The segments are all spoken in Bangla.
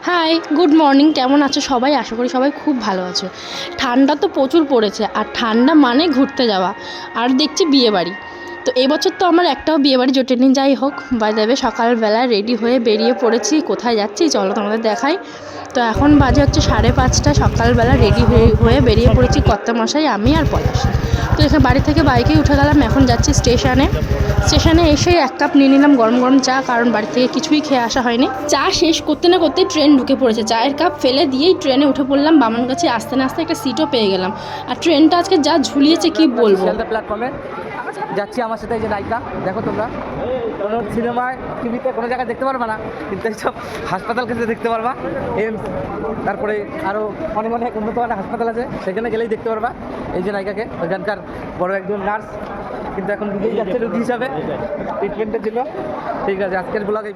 High, good morning. কেমন আছো সবাই? আশা করি সবাই খুব ভালো আছো। ঠান্ডা তো প্রচুর পড়েছে, আর ঠান্ডা মানে ঘুরতে যাওয়া, আর দেখছি বিয়েবাড়ি। তো এবছর তো আমার একটাও বিয়েবাড়ি জোটেনি। যাই হোক, বাই দ্য ওয়ে সকালবেলা রেডি হয়ে বেরিয়ে পড়েছি। কোথায় যাচ্ছি চলো তোমাদের দেখাই। তো এখন বাজে হচ্ছে 5:30। সকালবেলা রেডি হয়ে বেরিয়ে পড়েছি কর্তামশাই, আমি আর পলাশ। তো এখানে বাড়ি থেকে বাইকেই উঠে গেলাম। এখন যাচ্ছি স্টেশনে এসে 1 কাপ নিয়ে নিলাম গরম গরম চা, কারণ বাড়ি থেকে কিছুই খেয়ে আসা হয়নি। চা শেষ করতে না করতেই ট্রেন ঢুকে পড়েছে। চায়ের কাপ ফেলে দিয়েই ট্রেনে উঠে পড়লাম। বামনগাছি আসতে না আসতে একটা সিটও পেয়ে গেলাম। আর ট্রেনটা আজকে যা ঝুলিয়েছে কি বলবো। প্ল্যাটফর্মে যাচ্ছি আমার সাথে, এই যে নায়িকা দেখো তোমরা, কোনো সিনেমায় টিভিতে কোনো জায়গায় দেখতে পারবা না, কিন্তু এইসব হাসপাতাল ক্ষেত্রে দেখতে পারবা। এইমস, তারপরে আরও অনেক অনেক উন্নত মানের হাসপাতাল আছে, সেখানে গেলেই দেখতে পারবা এই যে নায়িকাকে। ওইখানকার বড় একজন নার্স, কিন্তু এখন নিজেই যাচ্ছে রুগী হিসাবে ট্রিটমেন্টের জন্য। ঠিক আছে, আজকের ব্লগ এই।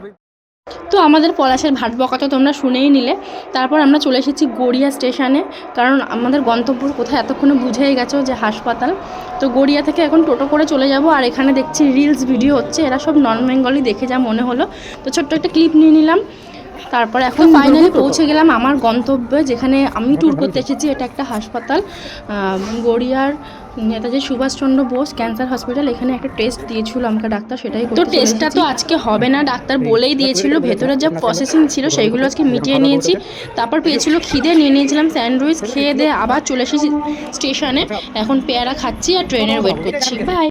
তো আমাদের পলাশের ভাট বকা তো তোমরা শুনেই নিলে। তারপর আমরা চলে এসেছি গড়িয়া স্টেশনে, কারণ আমাদের গন্তব্য কোথায় এতক্ষণে বুঝেই গেছো যে হাসপাতাল। তো গড়িয়া থেকে এখন টোটো করে চলে যাব। আর এখানে দেখছি রিলস ভিডিও হচ্ছে, এরা সব নন বেঙ্গলি দেখে যা মনে হলো। তো ছোট্ট একটা ক্লিপ নিয়ে নিলাম। তারপর এখন ফাইনালি পৌঁছে গেলাম আমার গন্তব্যে, যেখানে আমি ট্যুর করতে এসেছি। এটা একটা হাসপাতাল, গড়িয়ার নেতাজি সুভাষচন্দ্র বোস ক্যান্সার হসপিটাল। এখানে একটা টেস্ট দিয়েছিল আমাকে ডাক্তার, সেটাই তো। টেস্টটা তো আজকে হবে না, ডাক্তার বলেই দিয়েছিল। ভেতরে যা প্রসেসিং ছিল সেইগুলো আজকে মিটিয়ে নিয়েছি। তারপর পেয়েছিল খিদে, নিয়ে নিয়েছিলাম স্যান্ডউইচ। খেয়ে দিয়ে আবার চলে এসেছি স্টেশনে। এখন পেয়ারা খাচ্ছি আর ট্রেনের ওয়েট করছি। বাই।